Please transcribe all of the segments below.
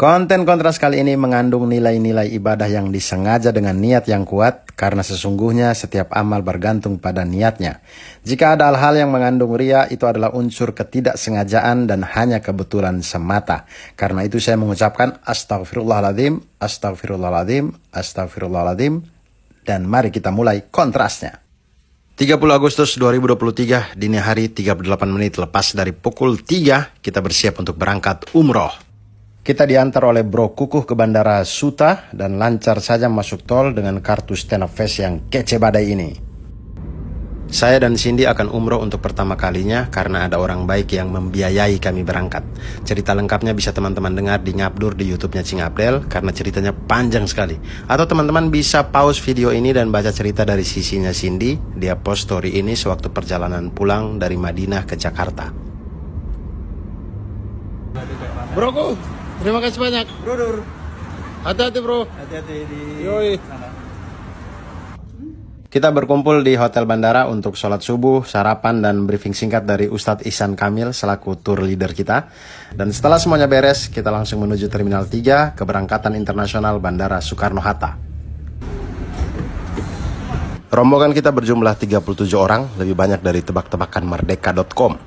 Konten kontras kali ini mengandung nilai-nilai ibadah yang disengaja dengan niat yang kuat, karena sesungguhnya setiap amal bergantung pada niatnya. Jika ada hal-hal yang mengandung ria, itu adalah unsur ketidaksengajaan dan hanya kebetulan semata. Karena itu saya mengucapkan astagfirullahaladzim, astagfirullahaladzim, astagfirullahaladzim. Dan mari kita mulai kontrasnya. 30 Agustus 2023, dini hari 38 menit lepas dari pukul 3, kita bersiap untuk berangkat umroh. Kita diantar oleh Bro Kukuh ke Bandara Suta dan lancar saja masuk tol dengan kartu stand up face yang kece badai ini. Saya dan Cindy akan umroh untuk pertama kalinya karena ada orang baik yang membiayai kami berangkat. Cerita lengkapnya bisa teman-teman dengar di Ngabdur di YouTube-nya Cing Abdel karena ceritanya panjang sekali. Atau teman-teman bisa pause video ini dan baca cerita dari sisinya Cindy. Dia post story ini sewaktu perjalanan pulang dari Madinah ke Jakarta. Bro, terima kasih banyak. Bro, Hati-hati bro. hati-hati di Yoi. sana. Kita berkumpul di hotel bandara untuk sholat subuh, sarapan, dan briefing singkat dari Ustadz Ihsan Kamil selaku tour leader kita. Dan setelah semuanya beres, kita langsung menuju Terminal 3, keberangkatan internasional Bandara Soekarno-Hatta. Rombongan kita berjumlah 37 orang, lebih banyak dari tebak-tebakan merdeka.com.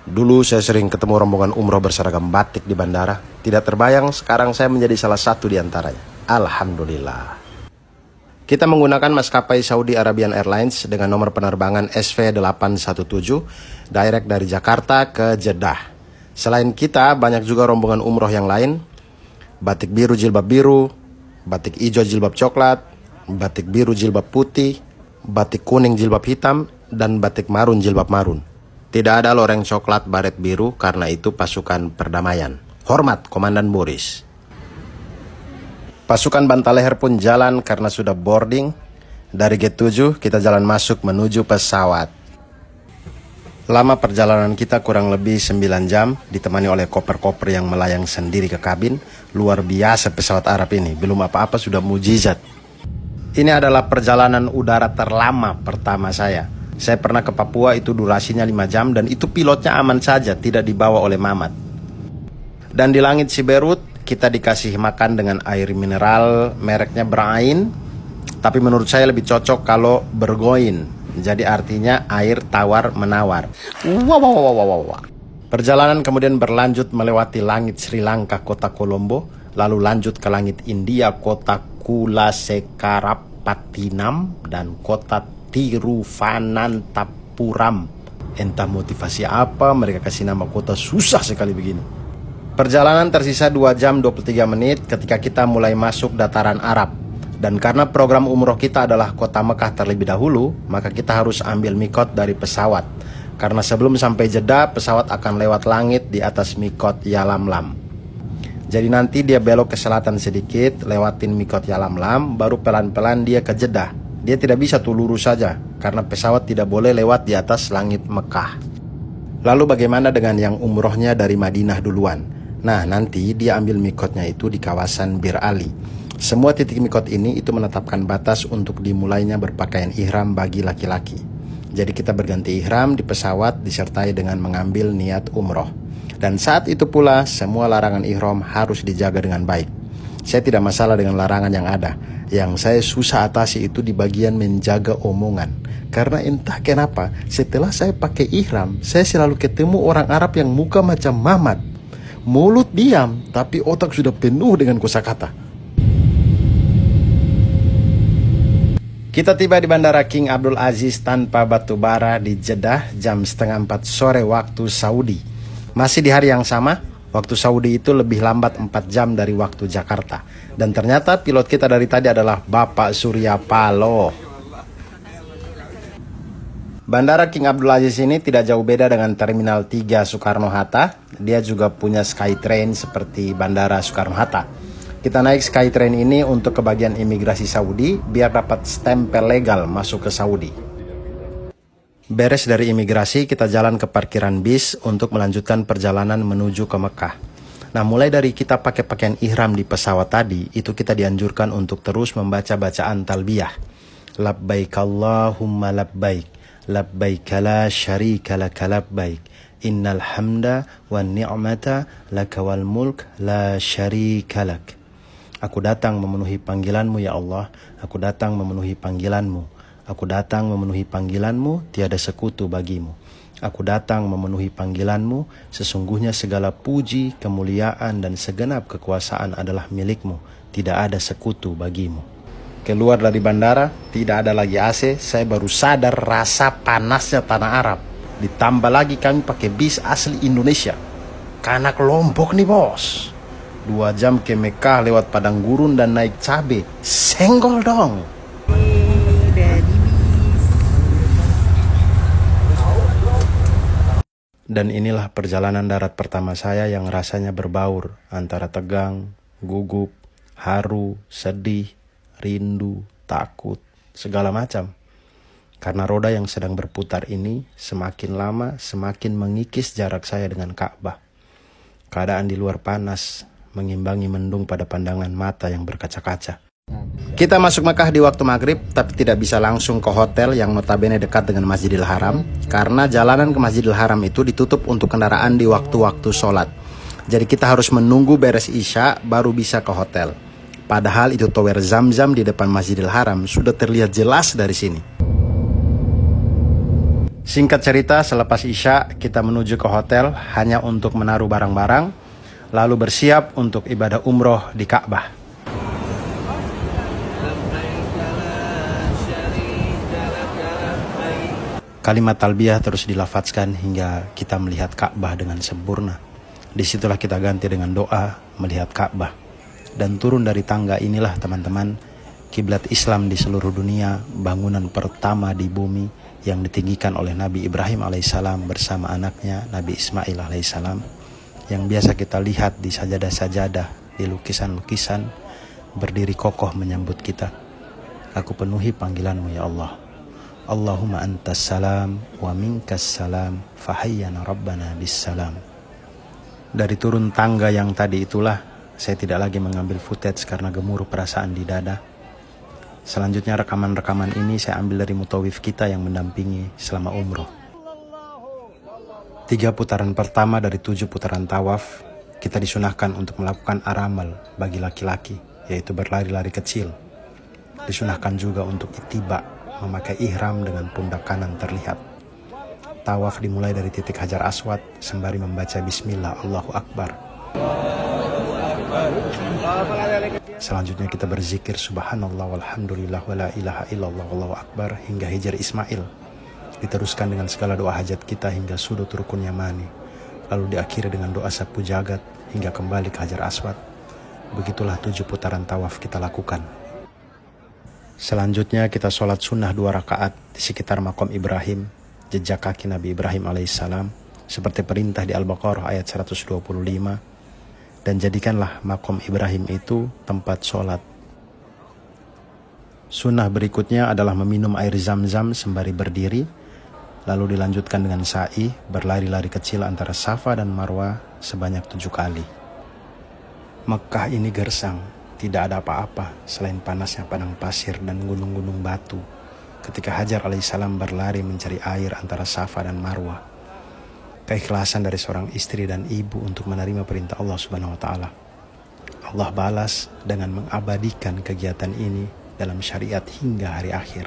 Dulu saya sering ketemu rombongan umroh berseragam batik di bandara. Tidak terbayang sekarang saya menjadi salah satu di antaranya. Alhamdulillah. Kita menggunakan maskapai Saudi Arabian Airlines dengan nomor penerbangan SV817 direct dari Jakarta ke Jeddah. Selain kita, banyak juga rombongan umroh yang lain. Batik biru jilbab biru, batik hijau jilbab coklat, batik biru jilbab putih, batik kuning jilbab hitam, dan batik marun jilbab marun. Tidak ada loreng coklat baret biru karena itu pasukan perdamaian. Hormat Komandan Boris. Pasukan bantal leher pun jalan karena sudah boarding. Dari gate 7 kita jalan masuk menuju pesawat. Lama perjalanan kita kurang lebih 9 jam, ditemani oleh koper-koper yang melayang sendiri ke kabin. Luar biasa pesawat Arab ini, belum apa-apa sudah mujizat. Ini adalah perjalanan udara terlama pertama saya. Saya pernah ke Papua, itu durasinya 5 jam dan itu pilotnya aman saja, tidak dibawa oleh Mamat. Dan di langit Siberut kita dikasih makan dengan air mineral mereknya Brain, tapi menurut saya lebih cocok kalau Bergoin. Jadi artinya air tawar menawar. Wow. Perjalanan kemudian berlanjut melewati langit Sri Lanka, kota Colombo, lalu lanjut ke langit India, kota Kulasekarapattinam, dan kota Tiruvananthapuram. Entah motivasi apa mereka kasih nama kota susah sekali begini. Perjalanan tersisa 2 jam 23 menit ketika kita mulai masuk dataran Arab. Dan karena program umroh kita adalah kota Mekah terlebih dahulu, maka kita harus ambil mikot dari pesawat. Karena sebelum sampai Jeddah, pesawat akan lewat langit di atas mikot Yalamlam. Jadi nanti dia belok ke selatan sedikit, lewatin mikot Yalamlam, baru pelan-pelan dia ke Jeddah. Dia tidak bisa tuh lurus saja, karena pesawat tidak boleh lewat di atas langit Mekah. Lalu bagaimana dengan yang umrohnya dari Madinah duluan? Nah, nanti dia ambil mikotnya itu di kawasan Bir Ali. Semua titik mikot ini itu menetapkan batas untuk dimulainya berpakaian ihram bagi laki-laki. Jadi kita berganti ihram di pesawat disertai dengan mengambil niat umroh. Dan saat itu pula semua larangan ihram harus dijaga dengan baik. Saya tidak masalah dengan larangan yang ada. Yang saya susah atasi itu di bagian menjaga omongan. Karena entah kenapa setelah saya pakai ihram, saya selalu ketemu orang Arab yang muka macam Mamat. Mulut diam, tapi otak sudah penuh dengan kosakata. Kita tiba di Bandara King Abdul Aziz tanpa batu bara di Jeddah jam 3:30 sore waktu Saudi. Masih di hari yang sama, waktu Saudi itu lebih lambat 4 jam dari waktu Jakarta. Dan ternyata pilot kita dari tadi adalah Bapak Surya Paloh. Bandara King Abdul Aziz ini tidak jauh beda dengan Terminal 3 Soekarno-Hatta. Dia juga punya Skytrain seperti Bandara Soekarno-Hatta. Kita naik Skytrain ini untuk ke bagian imigrasi Saudi biar dapat stempel legal masuk ke Saudi. Beres dari imigrasi, kita jalan ke parkiran bis untuk melanjutkan perjalanan menuju ke Mekah. Nah, mulai dari kita pakai pakaian ihram di pesawat tadi, itu kita dianjurkan untuk terus membaca bacaan talbiyah. Labbaik Allahumma labbaik. Labbaik la syarika laka labbaik. Innal hamda wan ni'mata laka wal mulk la syarika lak. Aku datang memenuhi panggilanmu ya Allah. Aku datang memenuhi panggilanmu. Aku datang memenuhi panggilanmu, tiada sekutu bagimu. Aku datang memenuhi panggilanmu, sesungguhnya segala puji, kemuliaan, dan segenap kekuasaan adalah milikmu. Tidak ada sekutu bagimu. Keluar dari bandara, tidak ada lagi AC. Saya baru sadar rasa panasnya tanah Arab. Ditambah lagi kami pakai bis asli Indonesia. Karena Lombok nih bos. 2 jam ke Mekah lewat padang gurun dan naik cabe. Senggol dong. Dan inilah perjalanan darat pertama saya yang rasanya berbaur antara tegang, gugup, haru, sedih, rindu, takut, segala macam. Karena roda yang sedang berputar ini semakin lama semakin mengikis jarak saya dengan Ka'bah. Keadaan di luar panas, mengimbangi mendung pada pandangan mata yang berkaca-kaca. Kita masuk Mekah di waktu maghrib, tapi tidak bisa langsung ke hotel yang notabene dekat dengan Masjidil Haram, karena jalanan ke Masjidil Haram itu ditutup untuk kendaraan di waktu-waktu sholat. Jadi kita harus menunggu beres Isya baru bisa ke hotel. Padahal itu tower Zam-Zam di depan Masjidil Haram sudah terlihat jelas dari sini. Singkat cerita, selepas Isya kita menuju ke hotel hanya untuk menaruh barang-barang, lalu bersiap untuk ibadah umroh di Ka'bah. Kalimat talbiyah terus dilafazkan hingga kita melihat Ka'bah dengan sempurna. Disitulah kita ganti dengan doa melihat Ka'bah. Dan turun dari tangga inilah teman-teman, kiblat Islam di seluruh dunia, bangunan pertama di bumi yang ditinggikan oleh Nabi Ibrahim alaihissalam bersama anaknya Nabi Ismail alaihissalam, yang biasa kita lihat di sajadah-sajadah, di lukisan-lukisan, berdiri kokoh menyambut kita. Aku penuhi panggilanmu ya Allah. Allahumma antas salam wa minkas salam fahayyana rabbana bis salam. Dari turun tangga yang tadi itulah saya tidak lagi mengambil footage karena gemuruh perasaan di dada. Selanjutnya rekaman-rekaman ini saya ambil dari mutawif kita yang mendampingi selama umroh. 3 putaran pertama dari 7 putaran tawaf, kita disunahkan untuk melakukan aramal bagi laki-laki, yaitu berlari-lari kecil. Disunahkan juga untuk ittiba, memakai ihram dengan pundak kanan terlihat. Tawaf dimulai dari titik Hajar Aswad sembari membaca Bismillah Allahu Akbar. Selanjutnya kita berzikir Subhanallah walhamdulillah wa la ilaha illallah wallahu akbar hingga Hijar Ismail. Diteruskan dengan segala doa hajat kita hingga sudut rukun Yamani. Lalu diakhiri dengan doa sapu jagat hingga kembali ke Hajar Aswad. Begitulah 7 putaran tawaf kita lakukan. Selanjutnya kita sholat sunnah 2 rakaat di sekitar makom Ibrahim, jejak kaki Nabi Ibrahim alaihissalam, seperti perintah di Al-Baqarah ayat 125. Dan jadikanlah makom Ibrahim itu tempat sholat. Sunnah berikutnya adalah meminum air Zam-Zam sembari berdiri, lalu dilanjutkan dengan sa'i, berlari-lari kecil antara Safa dan Marwah sebanyak 7 kali. Mekah ini gersang, tidak ada apa-apa selain panasnya padang pasir dan gunung-gunung batu ketika Hajar alaihissalam berlari mencari air antara Safa dan Marwah. Keikhlasan dari seorang istri dan ibu untuk menerima perintah Allah Subhanahu wa taala. Allah balas dengan mengabadikan kegiatan ini dalam syariat hingga hari akhir.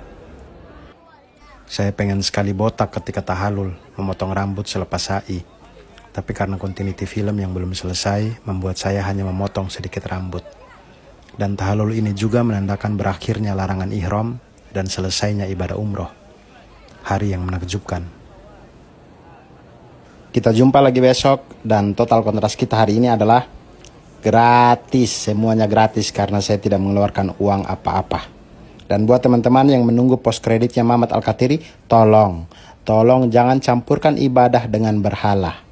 Saya pengen sekali botak ketika tahalul, memotong rambut selepas sa'i. Tapi karena continuity film yang belum selesai, membuat saya hanya memotong sedikit rambut. Dan tahalul ini juga menandakan berakhirnya larangan ihram dan selesainya ibadah umroh. Hari yang menakjubkan. Kita jumpa lagi besok, dan total kontras kita hari ini adalah gratis. Semuanya gratis karena saya tidak mengeluarkan uang apa-apa. Dan buat teman-teman yang menunggu post kreditnya Mamat Al-Kathiri, tolong jangan campurkan ibadah dengan berhala.